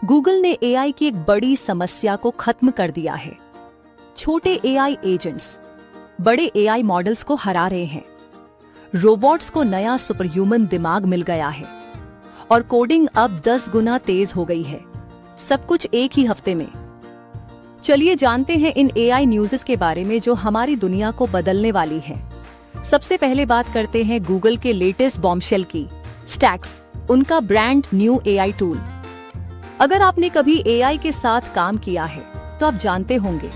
Google ने AI की एक बड़ी समस्या को खत्म कर दिया है। छोटे एआई एजेंट्स बड़े एआई मॉडल्स को हरा रहे हैं। रोबोट्स को नया सुपरह्यूमन दिमाग मिल गया है और कोडिंग अब 10 गुना तेज हो गई है। सब कुछ एक ही हफ्ते में। चलिए जानते हैं इन एआई न्यूज़ के बारे में जो हमारी दुनिया को बदलने वाली है। सबसे पहले बात करते हैं गूगल के लेटेस्ट बॉम्बशेल की, स्टैक्स, उनका ब्रांड न्यू एआई टूल। अगर आपने कभी एआई के साथ काम किया है तो आप जानते होंगे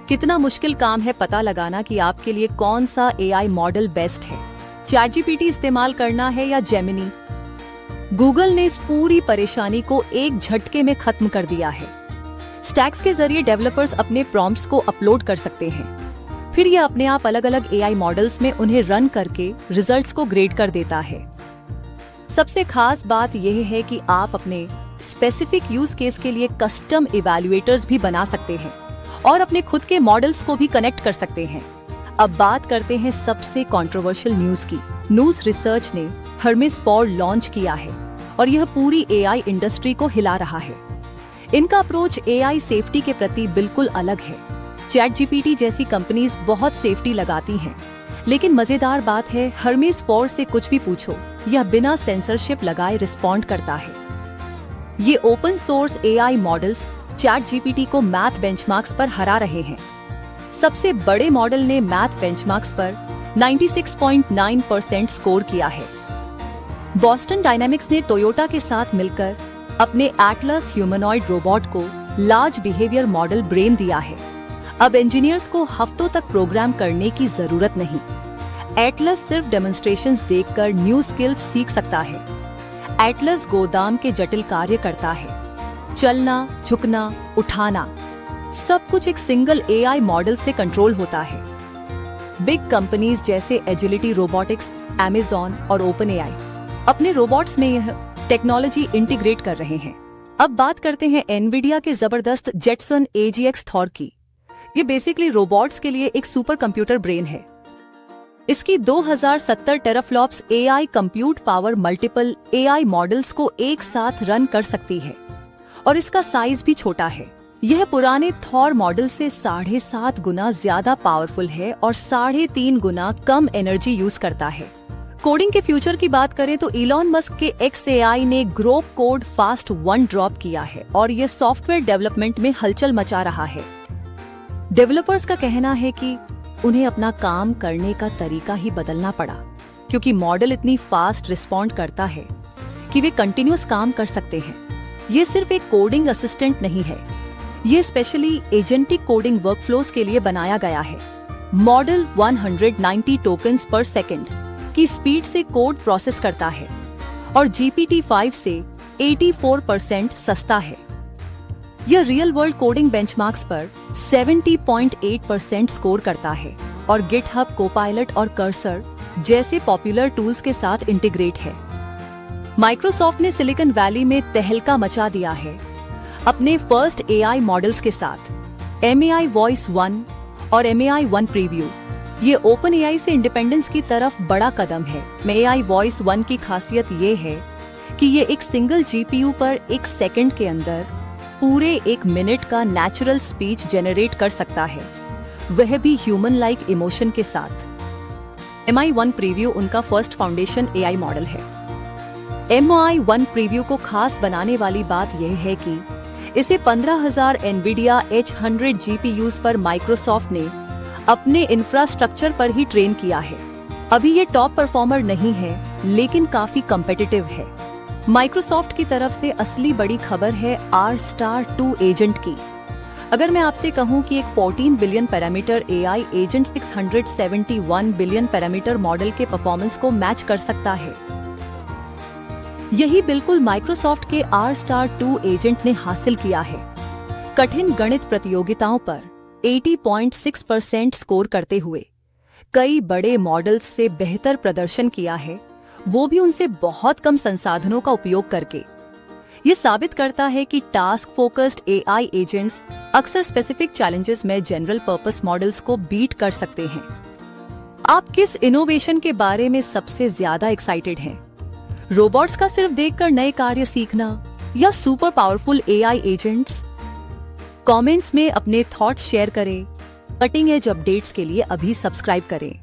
कितना मुश्किल काम है पता लगाना कि आपके लिए कौन सा एआई मॉडल बेस्ट है, चैटजीपीटी इस्तेमाल करना है या जेमिनी। गूगल ने इस पूरी परेशानी को एक झटके में खत्म कर दिया है। स्टैक्स के जरिए डेवलपर्स अपने प्रॉम्प्ट्स को अपलोड कर सकते हैं, फिर यह अपने आप अलग अलग एआई मॉडल्स में उन्हें रन करके रिजल्ट्स को ग्रेड कर देता है। सबसे खास बात यह है कि आप अपने स्पेसिफिक यूज केस के लिए कस्टम इवैल्यूएटर्स भी बना सकते हैं और अपने खुद के मॉडल्स को भी कनेक्ट कर सकते हैं। अब बात करते हैं सबसे कंट्रोवर्शियल न्यूज की। न्यूज रिसर्च ने हर्मेस पॉड लॉन्च किया है और यह पूरी एआई इंडस्ट्री को हिला रहा है। इनका अप्रोच एआई सेफ्टी के प्रति बिल्कुल अलग है। चैटजीपीटी जैसी कंपनीज बहुत सेफ्टी लगाती हैं, लेकिन मजेदार बात है हर्मेस पॉड से कुछ भी पूछो यह बिना सेंसरशिप लगाए रिस्पॉन्ड करता है। ये open source AI models ChatGPT को मैथ बेंचमार्क्स पर हरा रहे हैं। सबसे बड़े मॉडल ने मैथ बेंचमार्क्स पर 96.9% स्कोर किया है। बॉस्टन डायनामिक्स ने टोयोटा के साथ मिलकर अपने एटलस ह्यूमनॉइड रोबोट को लार्ज बिहेवियर मॉडल ब्रेन दिया है। अब इंजीनियर्स को हफ्तों तक प्रोग्राम करने की जरूरत नहीं। एटलस सिर्फ डेमोन्स्ट्रेशंस देखकर न्यू स्किल्स सीख सकता है। एटलस गोदाम के जटिल कार्य करता है, चलना, झुकना, उठाना, सब कुछ एक सिंगल एआई मॉडल से कंट्रोल होता है। बिग कंपनीज जैसे एजिलिटी रोबोटिक्स, अमेज़न और ओपन एआई अपने रोबोट्स में यह टेक्नोलॉजी इंटीग्रेट कर रहे हैं। अब बात करते हैं एनवीडिया के जबरदस्त जेटसन AGX थॉर की। ये बेसिकली रोबोट्स के लिए एक सुपर कंप्यूटर ब्रेन है। इसकी 2070 teraflops AI compute power multiple AI models को एक साथ रन कर सकती है और इसका साइज भी छोटा है। यह पुराने थॉर मॉडल से 7.5 गुना ज्यादा पावरफुल है और 3.5 गुना कम एनर्जी यूज करता है। कोडिंग के फ्यूचर की बात करें तो इलॉन मस्क के XAI ने ग्रोक कोड फास्ट 1 ड्रॉप किया है और यह सॉफ्टवेयर डेवलपमेंट में हलचल मचा रहा है। डेवलपर्स का कहना है कि उन्हें अपना काम करने का तरीका ही बदलना पड़ा, क्योंकि मॉडल इतनी फास्ट रिस्पॉन्ड करता है कि वे कंटिन्यूअस काम कर सकते हैं। ये सिर्फ एक कोडिंग असिस्टेंट नहीं है, ये स्पेशली एजेंटिक कोडिंग वर्कफ्लोज के लिए बनाया गया है। मॉडल 190 टोकन्स पर सेकंड की स्पीड से कोड प्रोसेस करता है और GPT-5 से 84% सस्ता है। यह रियल वर्ल्ड कोडिंग बेंचमार्क्स पर 70.8% स्कोर करता है और गिटहब, कोपायलट और कर्सर जैसे पॉपुलर टूल्स के साथ इंटीग्रेट है। माइक्रोसॉफ्ट ने सिलिकॉन वैली में तहलका मचा दिया है अपने फर्स्ट एआई मॉडल्स के साथ, MAI वॉइस 1 और MAI 1 प्रीव्यू। ये ओपन एआई से इंडिपेंडेंस की तरफ बड़ा कदम है। MAI वॉइस 1 की खासियत ये है कि ये एक सिंगल GPU पर 1 सेकंड के अंदर पूरे 1 मिनट का नेचुरल स्पीच जनरेट कर सकता है, वह भी ह्यूमन लाइक इमोशन के साथ। MAI 1 प्रीव्यू उनका फर्स्ट फाउंडेशन एआई मॉडल है। MAI 1 प्रीव्यू को खास बनाने वाली बात यह है कि इसे 15,000 NVIDIA H100 GPUs पर माइक्रोसॉफ्ट ने अपने इंफ्रास्ट्रक्चर पर ही ट्रेन किया है। अभी ये टॉप परफॉर्मर नहीं है, लेकिन काफी कम्पिटिटिव है। माइक्रोसॉफ्ट की तरफ से असली बड़ी खबर है R-2 एजेंट की। अगर मैं आपसे कहूं कि एक 14 billion parameter AI agent 671 billion parameter model के परफॉर्मेंस को मैच कर सकता है, यही बिल्कुल माइक्रोसॉफ्ट के R-2 एजेंट ने हासिल किया है। कठिन गणित प्रतियोगिताओं पर 80.6% स्कोर करते हुए कई बड़े मॉडल्स से बेहतर प्रदर्शन किया है, वो भी उनसे बहुत कम संसाधनों का उपयोग करके। ये साबित करता है कि टास्क फोकस्ड एआई एजेंट्स अक्सर स्पेसिफिक चैलेंजेस में जनरल पर्पस मॉडल्स को बीट कर सकते हैं। आप किस इनोवेशन के बारे में सबसे ज्यादा एक्साइटेड हैं? रोबोट्स का सिर्फ देखकर नए कार्य सीखना या super powerful AI agents? Comments में अपने थॉट्स शेयर करें। कटिंग एज अपडेट्स के लिए अभी सब्सक्राइब करें।